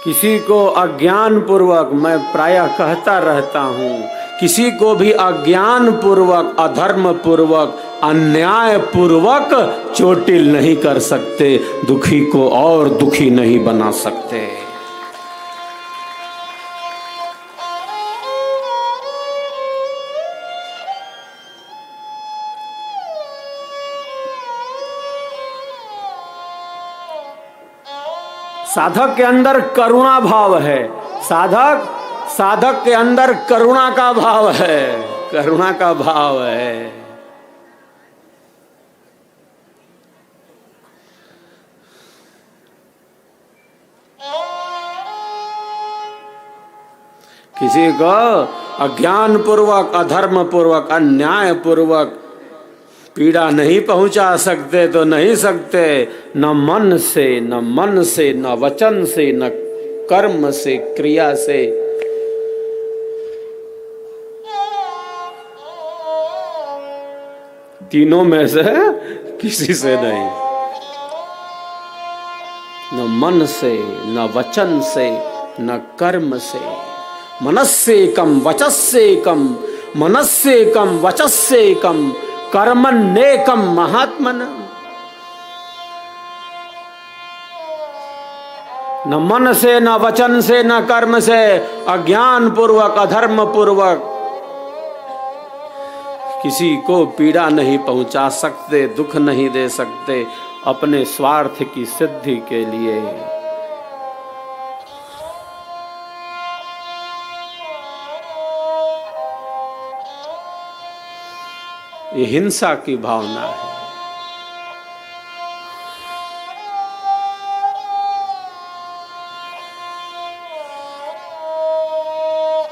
किसी को अज्ञान पूर्वक, मैं प्रायः कहता रहता हूँ, किसी को भी अज्ञान पूर्वक, अधर्म पूर्वक, अन्याय पूर्वक चोटिल नहीं कर सकते, दुखी को और दुखी नहीं बना सकते। साधक के अंदर करुणा भाव है, साधक के अंदर करुणा का भाव है, करुणा का भाव है। किसी को अज्ञान पूर्वक, अधर्म पूर्वक, अन्याय पूर्वक पीड़ा नहीं पहुंचा सकते तो नहीं सकते, न मन से, न वचन से, न कर्म से, क्रिया से। तीनों में से किसी से नहीं। न मन से, न वचन से, न कर्म से। मनस्सेकम वचस्सेकम, मनस्सेकम वचस्सेकम, कर्मण्येकम महात्मनः। न मन से, न वचन से, न कर्म से, अज्ञान पूर्वक, अधर्म पूर्वक किसी को पीड़ा नहीं पहुंचा सकते, दुख नहीं दे सकते, अपने स्वार्थ की सिद्धि के लिए। ये हिंसा की भावना है।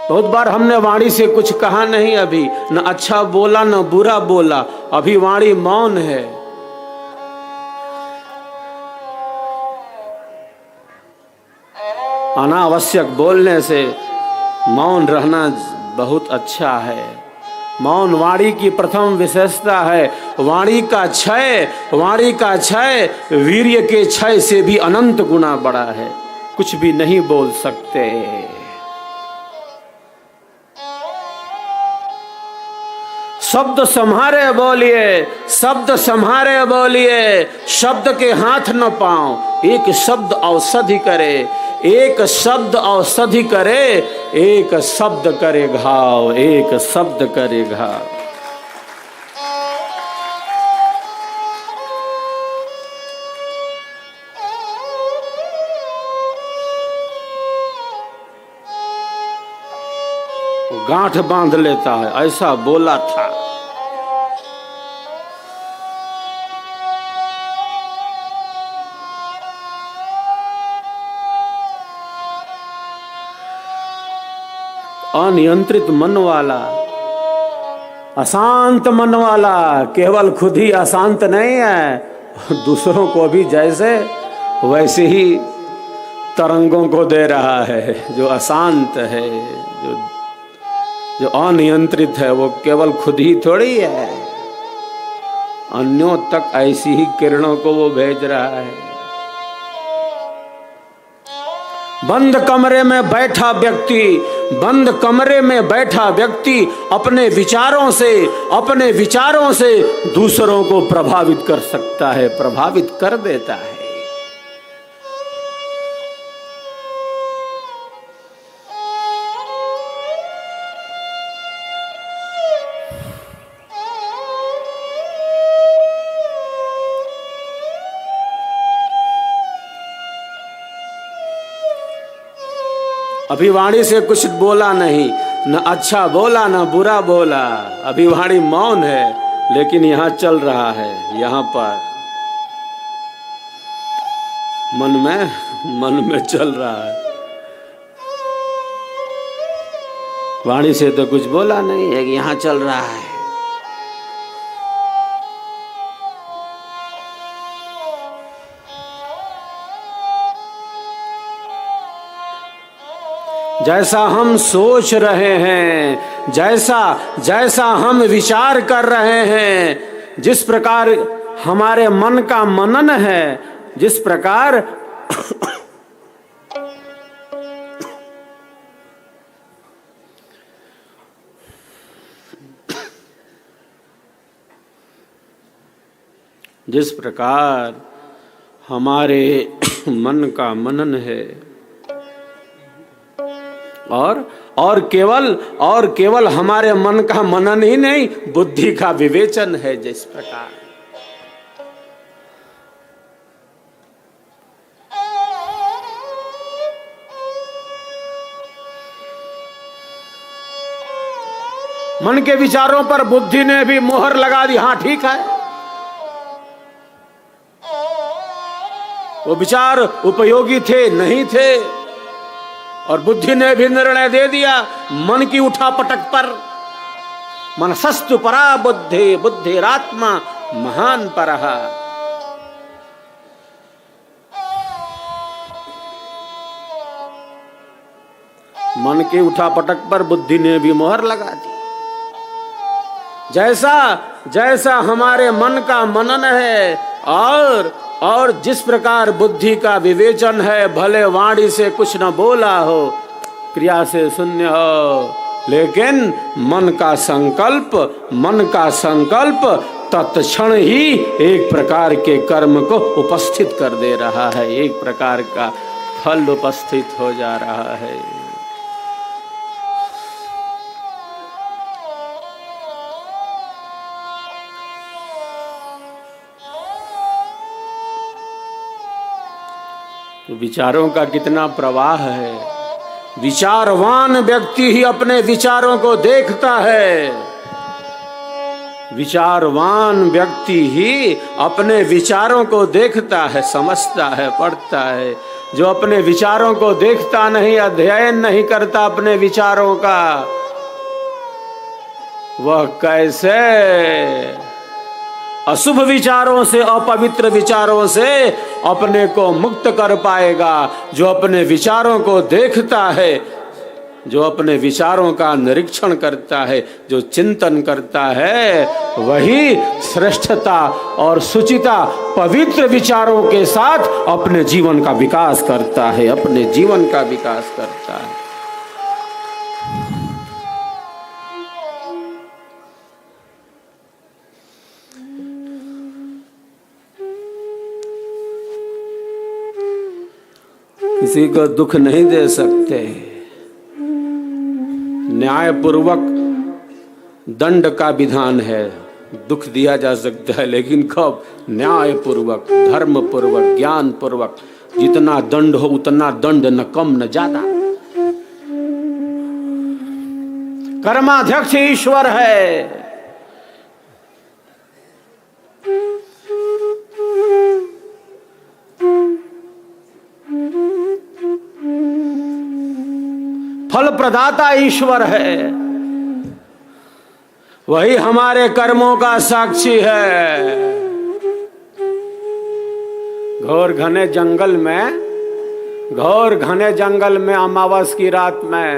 बहुत बार हमने वाणी से कुछ कहा नहीं, अभी न अच्छा बोला न बुरा बोला, अभी वाणी मौन है। अनावश्यक बोलने से मौन रहना बहुत अच्छा है। मौन वाणी की प्रथम विशेषता है। वाणी का क्षय वीर्य के क्षय से भी अनंत गुना बड़ा है। कुछ भी नहीं बोल सकते। शब्द संहारे बोलिए, शब्द संहारे बोलिए, शब्द के हाथ न पांव। एक शब्द औषधि करे, एक शब्द औषधि करे, एक शब्द करे घाव, एक शब्द करे घाव। गांठ बांध लेता है, ऐसा बोला था। अनियंत्रित मन वाला, अशांत मन वाला, केवल खुद ही अशांत नहीं है, दूसरों को भी जैसे वैसे ही तरंगों को दे रहा है। जो अशांत है, जो अनियंत्रित है, वो केवल खुद ही थोड़ी है, अन्यों तक ऐसी ही किरणों को वो भेज रहा है। बंद कमरे में बैठा व्यक्ति, बंद कमरे में बैठा व्यक्ति अपने विचारों से दूसरों को प्रभावित कर सकता है, प्रभावित कर देता है। अभी वाणी से कुछ बोला नहीं, न अच्छा बोला न बुरा बोला, अभी वाणी मौन है, लेकिन यहाँ चल रहा है, यहाँ पर मन में चल रहा है। वाणी से तो कुछ बोला नहीं है, यहाँ चल रहा है। जैसा हम सोच रहे हैं, जैसा हम विचार कर रहे हैं, जिस प्रकार हमारे मन का मनन है, जिस प्रकार जिस प्रकार हमारे मन का मनन है और केवल हमारे मन का मनन ही नहीं, बुद्धि का विवेचन है। जिस प्रकार मन के विचारों पर बुद्धि ने भी मोहर लगा दी, हाँ ठीक है, वो विचार उपयोगी थे नहीं थे, और बुद्धि ने भी निर्णय दे दिया मन की उठापटक पर। मनसस्तु परा बुद्धि बुद्धिरात्मा महान परः। मन की उठापटक पर बुद्धि ने भी मोहर लगा दी। जैसा हमारे मन का मनन है और जिस प्रकार बुद्धि का विवेचन है, भले वाणी से कुछ न बोला हो, क्रिया से शून्य हो, लेकिन मन का संकल्प तत्क्षण ही एक प्रकार के कर्म को उपस्थित कर दे रहा है, एक प्रकार का फल उपस्थित हो जा रहा है। तो विचारों का कितना प्रवाह है। विचारवान व्यक्ति ही अपने विचारों को देखता है। विचारवान व्यक्ति ही अपने विचारों को देखता है, समझता है, पढ़ता है। जो अपने विचारों को देखता नहीं, अध्ययन नहीं करता अपने विचारों का, वह कैसे अशुभ विचारों से, अपवित्र विचारों से अपने को मुक्त कर पाएगा। जो अपने विचारों को देखता है, जो अपने विचारों का निरीक्षण करता है, जो चिंतन करता है, वही श्रेष्ठता और सुचिता पवित्र विचारों के साथ अपने जीवन का विकास करता है, अपने जीवन का विकास करता है। किसी को दुख नहीं दे सकते, न्यायपूर्वक दंड का विधान है, दुख दिया जा सकता है, लेकिन कब? न्यायपूर्वक, धर्मपूर्वक, ज्ञानपूर्वक। जितना दंड हो उतना दंड, न कम न ज्यादा। कर्माध्यक्ष ईश्वर है। फल प्रदाता ईश्वर है, वही हमारे कर्मों का साक्षी है। घोर घने जंगल में अमावस की रात में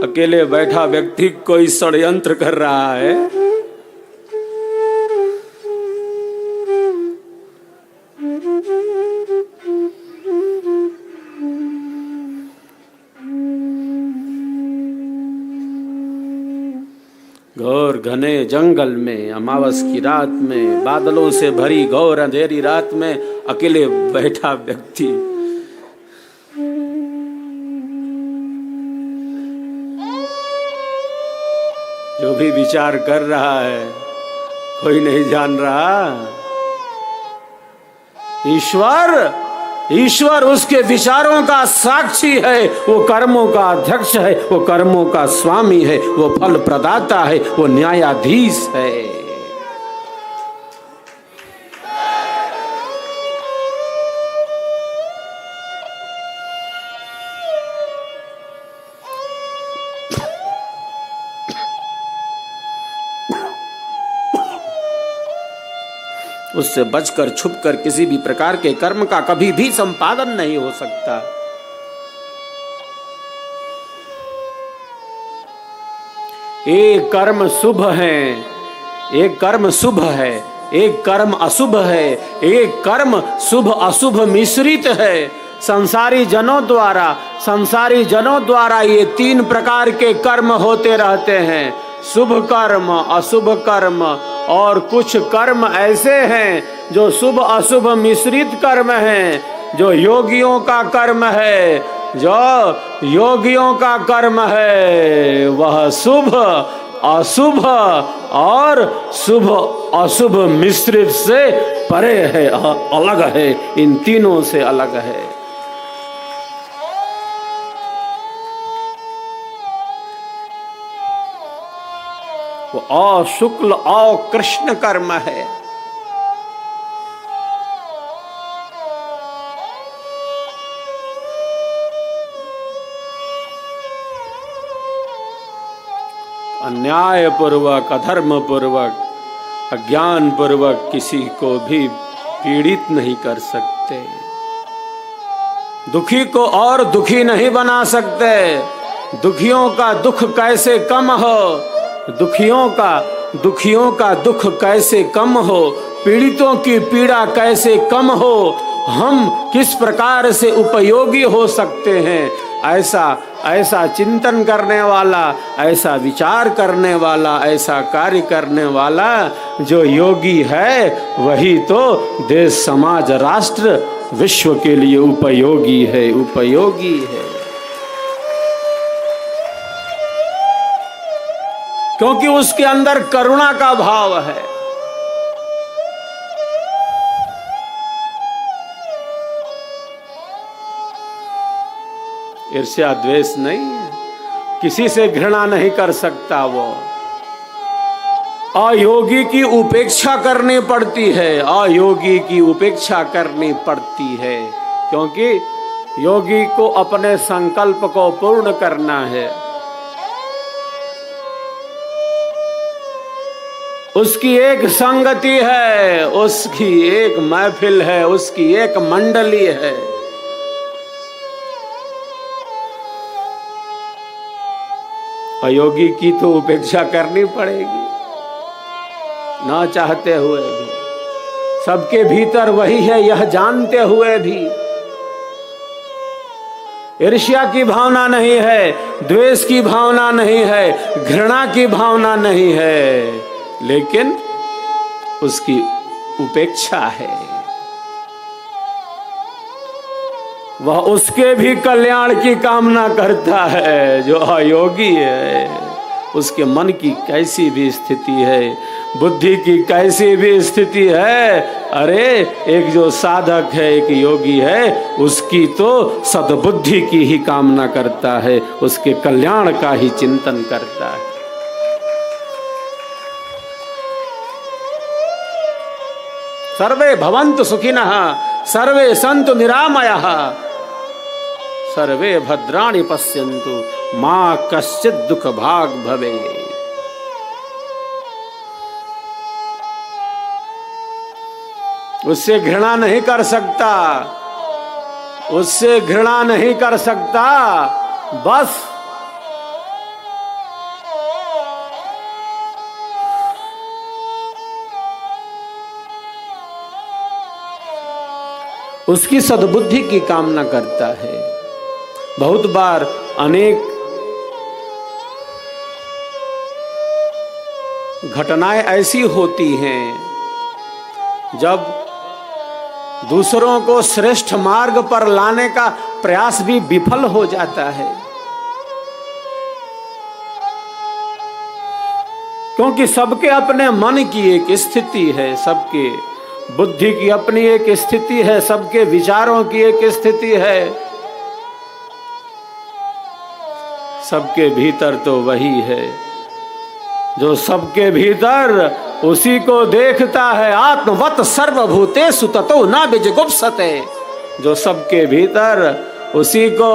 अकेले बैठा व्यक्ति कोई षड्यंत्र कर रहा है। घोर घने जंगल में अमावस की रात में, बादलों से भरी घोर अंधेरी रात में अकेले बैठा व्यक्ति जो भी विचार कर रहा है, कोई नहीं जान रहा। ईश्वर उसके विचारों का साक्षी है, वो कर्मों का अध्यक्ष है, वो कर्मों का स्वामी है, वो फल प्रदाता है, वो न्यायाधीश है। उससे बचकर छुपकर किसी भी प्रकार के कर्म का कभी भी संपादन नहीं हो सकता। एक कर्म शुभ है, एक कर्म शुभ है, एक कर्म अशुभ है, एक कर्म शुभ अशुभ मिश्रित है। संसारी जनों द्वारा ये तीन प्रकार के कर्म होते रहते हैं, शुभ कर्म, अशुभ कर्म और कुछ कर्म ऐसे हैं जो शुभ अशुभ मिश्रित कर्म हैं, जो योगियों का कर्म है, जो योगियों का कर्म है वह शुभ अशुभ और शुभ अशुभ मिश्रित से परे है, अलग है, इन तीनों से अलग है। वो अशुक्ल अकृष्ण कर्म है। अन्याय पूर्वक, अधर्म पूर्वक, अज्ञान पूर्वक किसी को भी पीड़ित नहीं कर सकते, दुखी को और दुखी नहीं बना सकते। दुखियों का दुख कैसे कम हो, दुखियों का दुख कैसे कम हो, पीड़ितों की पीड़ा कैसे कम हो, हम किस प्रकार से उपयोगी हो सकते हैं, ऐसा चिंतन करने वाला, ऐसा विचार करने वाला, ऐसा कार्य करने वाला जो योगी है वही तो देश समाज राष्ट्र विश्व के लिए उपयोगी है, उपयोगी है। क्योंकि उसके अंदर करुणा का भाव है। ईर्ष्या द्वेष नहीं है, किसी से घृणा नहीं कर सकता वो। अयोगी की उपेक्षा करनी पड़ती है, अयोगी की उपेक्षा करनी पड़ती है, क्योंकि योगी को अपने संकल्प को पूर्ण करना है। उसकी एक संगति है, उसकी एक महफिल है, उसकी एक मंडली है। अयोगी की तो उपेक्षा करनी पड़ेगी, ना चाहते हुए भी। सबके भीतर वही है यह जानते हुए भी। ईर्ष्या की भावना नहीं है, द्वेष की भावना नहीं है, घृणा की भावना नहीं है, लेकिन उसकी उपेक्षा है। वह उसके भी कल्याण की कामना करता है। जो अयोगी है उसके मन की कैसी भी स्थिति है, बुद्धि की कैसी भी स्थिति है, अरे एक जो साधक है, एक योगी है, उसकी तो सद्बुद्धि की ही कामना करता है, उसके कल्याण का ही चिंतन करता है। सर्वे भवन्तु सुखिनः, सर्वे सन्तु निरामयाः, सर्वे भद्राणि पश्यन्तु मा कश्चित् दुःख भाग् भवेत्। उससे घृणा नहीं कर सकता, उससे घृणा नहीं कर सकता, बस उसकी सद्बुद्धि की कामना करता है। बहुत बार अनेक घटनाएं ऐसी होती हैं जब दूसरों को श्रेष्ठ मार्ग पर लाने का प्रयास भी विफल हो जाता है, क्योंकि सबके अपने मन की एक स्थिति है, सबके बुद्धि की अपनी एक स्थिति है, सबके विचारों की एक स्थिति है। सबके भीतर तो वही है जो सबके भीतर उसी को देखता है। आत्मवत् सर्वभूतेषु ततो न विजुगुप्सते, जो सबके भीतर उसी को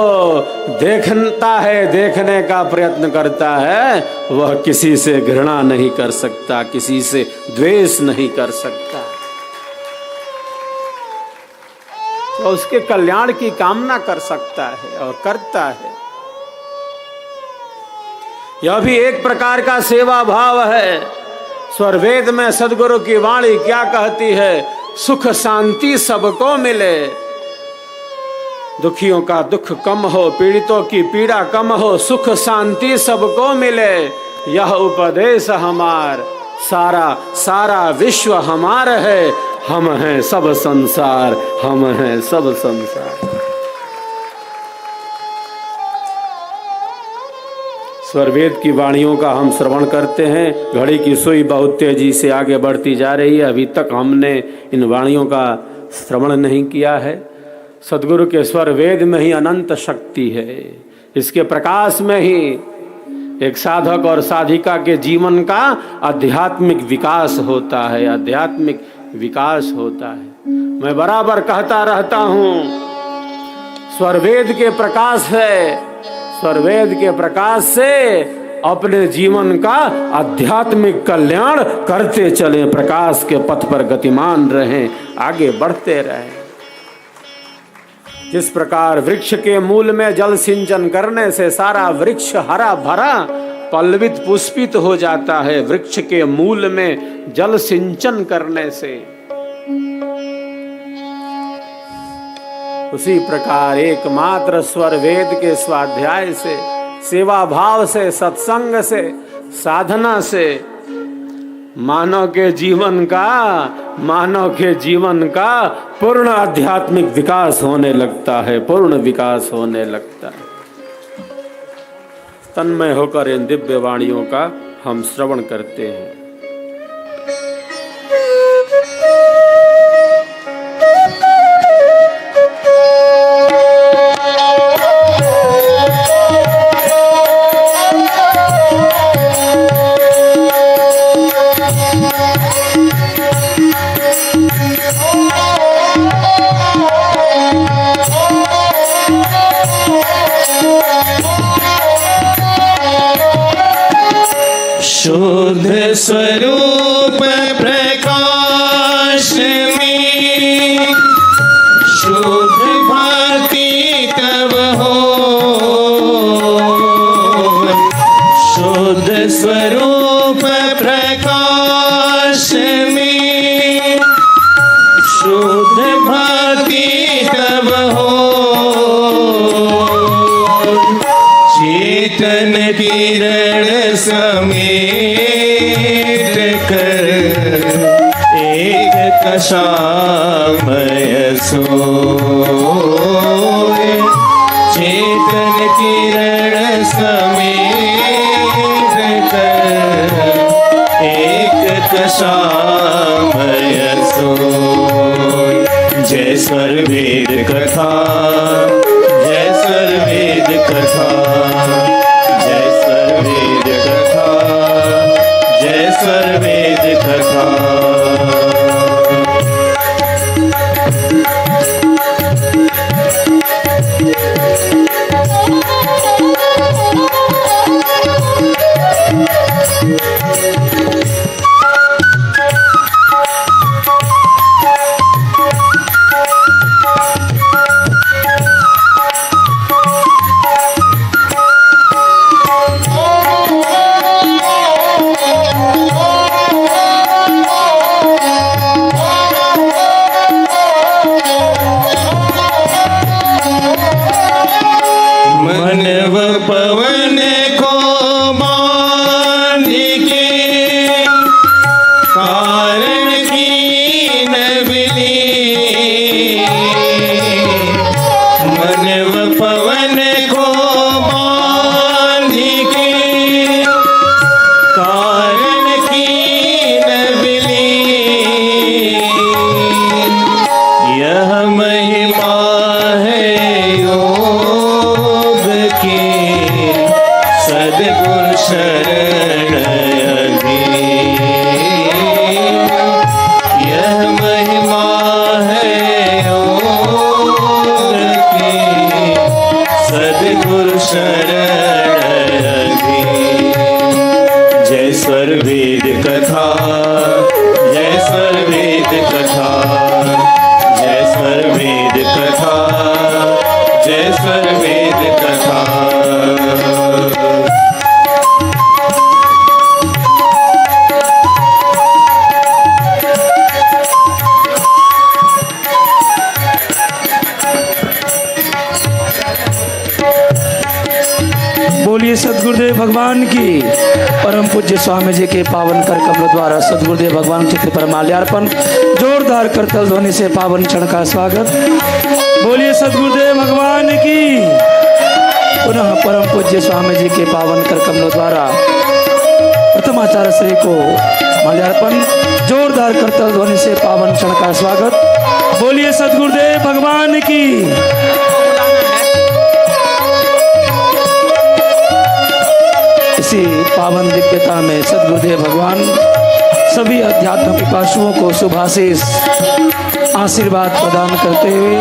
देखता है, देखने का प्रयत्न करता है, वह किसी से घृणा नहीं कर सकता, किसी से द्वेष नहीं कर सकता, तो उसके कल्याण की कामना कर सकता है और करता है। यह भी एक प्रकार का सेवा भाव है। स्वरवेद में सदगुरु की वाणी क्या कहती है? सुख शांति सबको मिले, दुखियों का दुख कम हो, पीड़ितों की पीड़ा कम हो, सुख शांति सबको मिले, यह उपदेश हमार सारा सारा विश्व हमारा है, हम हैं सब संसार, हम हैं सब संसार। स्वरवेद की वाणियों का हम श्रवण करते हैं। घड़ी की सुई बहुत तेजी से आगे बढ़ती जा रही है, अभी तक हमने इन वाणियों का श्रवण नहीं किया है। सद्गुरु के स्वर वेद में ही अनंत शक्ति है, इसके प्रकाश में ही एक साधक और साधिका के जीवन का आध्यात्मिक विकास होता है, आध्यात्मिक विकास होता है। मैं बराबर कहता रहता हूँ, स्वरवेद के प्रकाश है, स्वरवेद के प्रकाश से अपने जीवन का आध्यात्मिक कल्याण करते चलें, प्रकाश के पथ पर गतिमान रहें, आगे बढ़ते रहें। जिस प्रकार वृक्ष के मूल में जल सिंचन करने से सारा वृक्ष हरा भरा पल्लवित पुष्पित हो जाता है, वृक्ष के मूल में जल सिंचन करने से, उसी प्रकार एकमात्र स्वर वेद के स्वाध्याय से, सेवा भाव से, सत्संग से, साधना से मानव के जीवन का पूर्ण आध्यात्मिक विकास होने लगता है, पूर्ण विकास होने लगता है। तन्मय होकर इन दिव्य वाणियों का हम श्रवण करते हैं। शुद्ध स्वरूप प्रकाश में शुद्ध भांति तब हो, शुद्ध स्वरूप प्रकाश में शुद्ध भांति तब हो, चेतन किरण समेत कर एक कषामय सोए, चेतन किरण समेत कर एक कषामय सोए। जय स्वरवेद कथा, जय स्वरवेद कथा, जय स्वरवेद कथा, जय स्वरवेद कथा। पवन को बांध के कारण की नवली, मनव पवन को बांध के कारण की नवली, यह महिमा है सद्गुरु शरण अधीन, यह महिमा है योग की सद्गुरु शरण अधीन। जय स्वरवेद कथा, जय स्वरवेद कथा, जय स्वरवेद कथा, जय स्वरवेद कथा। बोलिए सदगुरुदेव भगवान की। परम पूज्य स्वामी जी के पावन कर कमलों द्वारा सदगुरुदेव भगवान चित्र पर माल्यार्पण। जोरदार करतल ध्वनि से पावन क्षण का स्वागत। बोलिए सदगुरुदेव भगवान की। पुनः परम पूज्य स्वामी जी के पावन कर कमलों द्वारा प्रथमाचार्य श्री को माल्यार्पण। जोरदार करतल ध्वनि से पावन क्षण का स्वागत। बोलिए सदगुरुदेव भगवान की। इसी पावन दिव्यता में सदगुरुदेव भगवान सभी अध्यात्म पिपासुओं को शुभाशीष आशीर्वाद प्रदान करते हुए